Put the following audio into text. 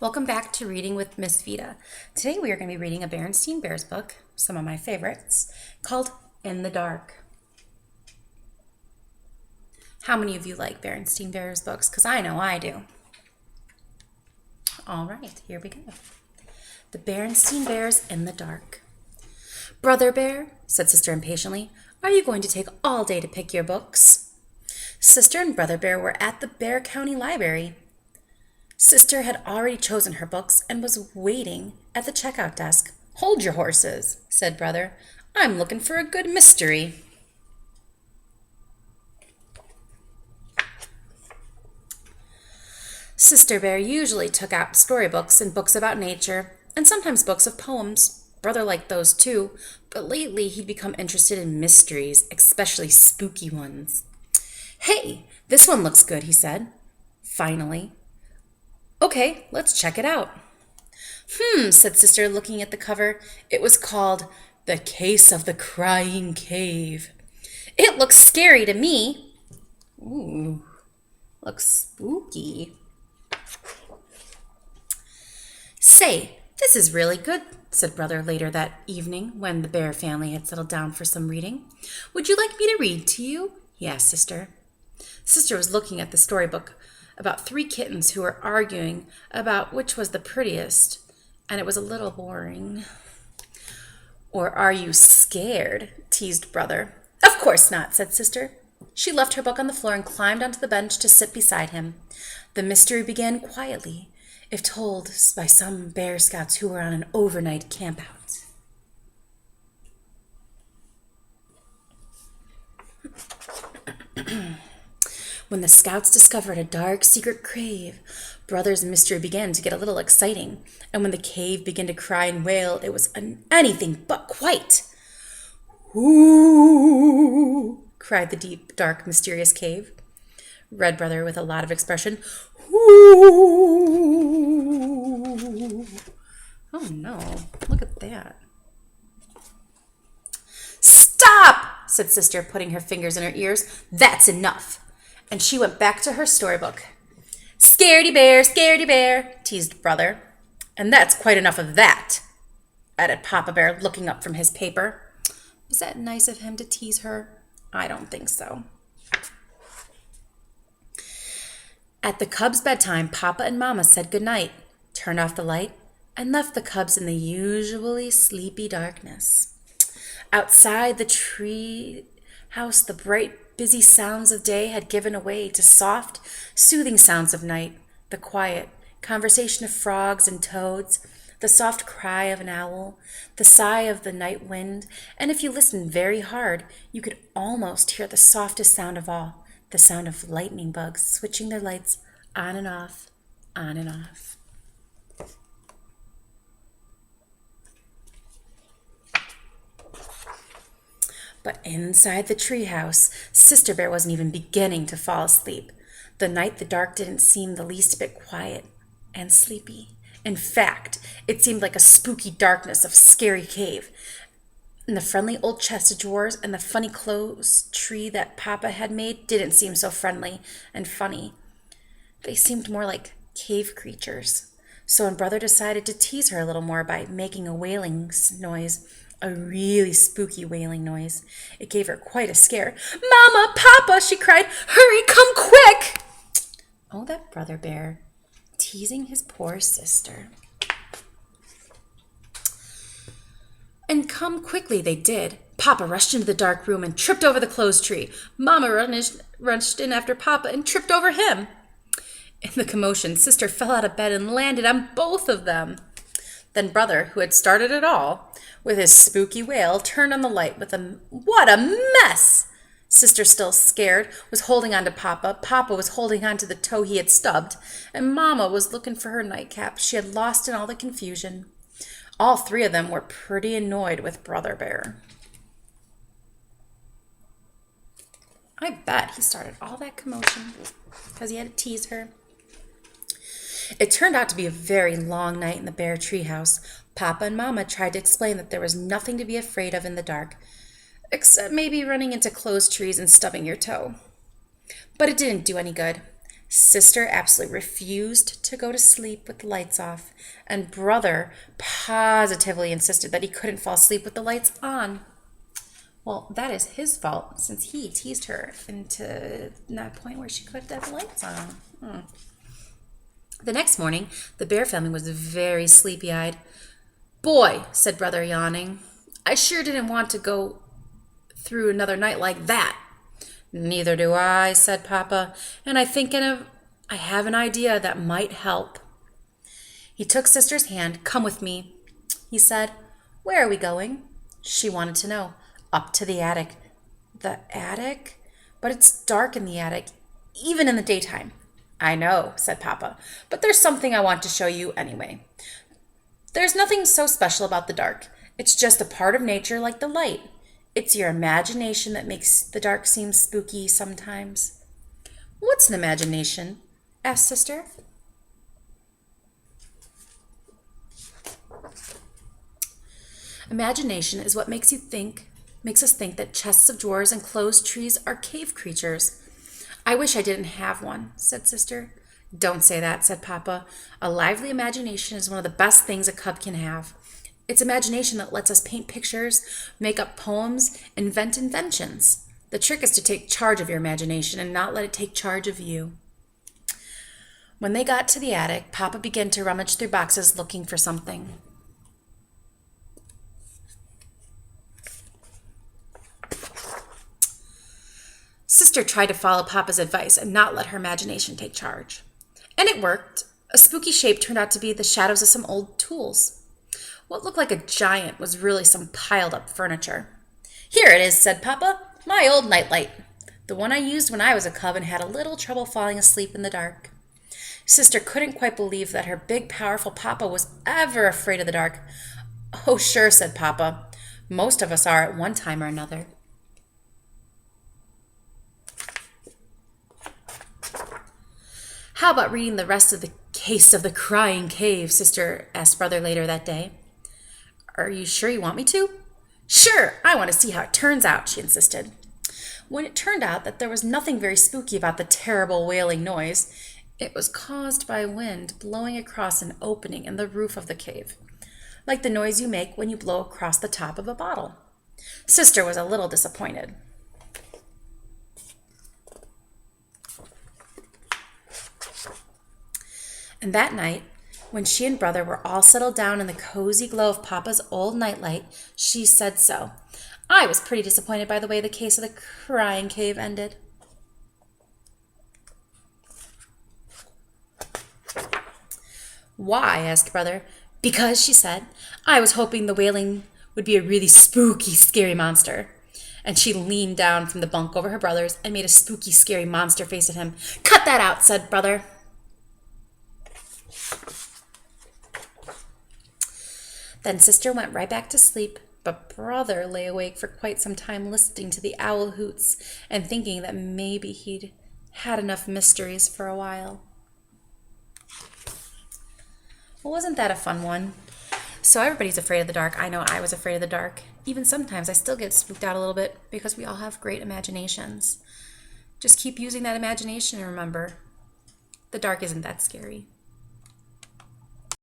Welcome back to Reading with Miss Vida. Today we are going to be reading a Berenstain Bears book, some of my favorites, called In the Dark. How many of you like Berenstain Bears books? Because I know I do. All right, here we go. The Berenstain Bears in the Dark. Brother Bear, said Sister impatiently, are you going to take all day to pick your books? Sister and Brother Bear were at the Bear County Library. Sister had already chosen her books and was waiting at the checkout desk. Hold your horses, said Brother. I'm looking for a good mystery. Sister Bear usually took out storybooks and books about nature, and sometimes books of poems. Brother liked those too, but lately he'd become interested in mysteries, especially spooky ones. Hey, this one looks good, he said, finally. Okay, let's check it out. Said Sister, looking at the cover. It was called The Case of the Crying Cave. It looks scary to me. Ooh, looks spooky. Say, this is really good, said Brother later that evening when the Bear family had settled down for some reading. Would you like me to read to you? He asked Sister. Sister was looking at the storybook about 3 kittens who were arguing about which was the prettiest, and it was a little boring. Or are you scared? Teased Brother. Of course not, said Sister. She left her book on the floor and climbed onto the bench to sit beside him. The mystery began quietly, if told by some Bear Scouts who were on an overnight campout. When the Scouts discovered a dark, secret cave, Brother's mystery began to get a little exciting, and when the cave began to cry and wail, it was anything but quiet. Ooh, cried the deep, dark, mysterious cave. Red Brother with a lot of expression. Ooh. Oh no, look at that. Stop, said Sister, putting her fingers in her ears. That's enough. And she went back to her storybook. Scaredy bear, teased Brother. And that's quite enough of that, added Papa Bear, looking up from his paper. Was that nice of him to tease her? I don't think so. At the cubs' bedtime, Papa and Mama said goodnight, turned off the light, and left the cubs in the usually sleepy darkness. Outside the tree house, the bright, busy sounds of day had given way to soft, soothing sounds of night, the quiet conversation of frogs and toads, the soft cry of an owl, the sigh of the night wind, and if you listened very hard, you could almost hear the softest sound of all, the sound of lightning bugs switching their lights on and off, on and off. But inside the treehouse, Sister Bear wasn't even beginning to fall asleep. The dark didn't seem the least bit quiet and sleepy. In fact, it seemed like a spooky darkness of scary cave. And the friendly old chest of drawers and the funny clothes tree that Papa had made didn't seem so friendly and funny. They seemed more like cave creatures. So when Brother decided to tease her a little more by making a wailing noise, a really spooky wailing noise. It gave her quite a scare. Mama, Papa, she cried, hurry, come quick. Oh, that Brother Bear, teasing his poor sister. And come quickly they did. Papa rushed into the dark room and tripped over the clothes tree. Mama rushed in after Papa and tripped over him. In the commotion, Sister fell out of bed and landed on both of them. Then Brother, who had started it all, with his spooky wail, turned on the light with what a mess! Sister, still scared, was holding on to Papa. Papa was holding on to the toe he had stubbed, and Mama was looking for her nightcap she had lost in all the confusion. All 3 of them were pretty annoyed with Brother Bear. I bet he started all that commotion because he had to tease her. It turned out to be a very long night in the Bear treehouse. Papa and Mama tried to explain that there was nothing to be afraid of in the dark, except maybe running into closed trees and stubbing your toe. But it didn't do any good. Sister absolutely refused to go to sleep with the lights off, and brother positively insisted that he couldn't fall asleep with the lights on. Well, that is his fault, since he teased her into that point where she could have the lights on. The next morning, the Bear family was very sleepy-eyed. "Boy," said brother, yawning, "I sure didn't want to go through another night like that." "Neither do I," said Papa, "and I have an idea that might help." He took Sister's hand. "Come with me," he said. "Where are we going?" She wanted to know. "Up to the attic." "The attic? But it's dark in the attic, even in the daytime." "I know," said Papa, "but there's something I want to show you anyway. There's nothing so special about the dark. It's just a part of nature like the light. It's your imagination that makes the dark seem spooky sometimes." "What's an imagination?" asked Sister. "Imagination is what makes us think that chests of drawers and closed trees are cave creatures." "I wish I didn't have one," said Sister. "Don't say that," said Papa. "A lively imagination is one of the best things a cub can have. It's imagination that lets us paint pictures, make up poems, invent inventions. The trick is to take charge of your imagination and not let it take charge of you." When they got to the attic, Papa began to rummage through boxes looking for something. Sister tried to follow Papa's advice and not let her imagination take charge. And it worked. A spooky shape turned out to be the shadows of some old tools. What looked like a giant was really some piled up furniture. "Here it is," said Papa. "My old nightlight. The one I used when I was a cub and had a little trouble falling asleep in the dark." Sister couldn't quite believe that her big, powerful Papa was ever afraid of the dark. "Oh, sure," said Papa. "Most of us are at one time or another." "How about reading the rest of the case of the Crying Cave?" Sister asked brother later that day. "Are you sure you want me to?" "Sure, I want to see how it turns out," she insisted. When it turned out that there was nothing very spooky about the terrible wailing noise, it was caused by wind blowing across an opening in the roof of the cave, like the noise you make when you blow across the top of a bottle. Sister was a little disappointed. And that night, when she and brother were all settled down in the cozy glow of Papa's old nightlight, she said so. "I was pretty disappointed by the way the case of the Crying Cave ended." "Why?" asked brother. "Because," she said, "I was hoping the wailing would be a really spooky, scary monster." And she leaned down from the bunk over her brother's and made a spooky, scary monster face at him. "Cut that out," said brother. Then Sister went right back to sleep, but brother lay awake for quite some time listening to the owl hoots and thinking that maybe he'd had enough mysteries for a while. Well, wasn't that a fun one? So everybody's afraid of the dark. I know I was afraid of the dark. Even sometimes I still get spooked out a little bit because we all have great imaginations. Just keep using that imagination and remember, the dark isn't that scary.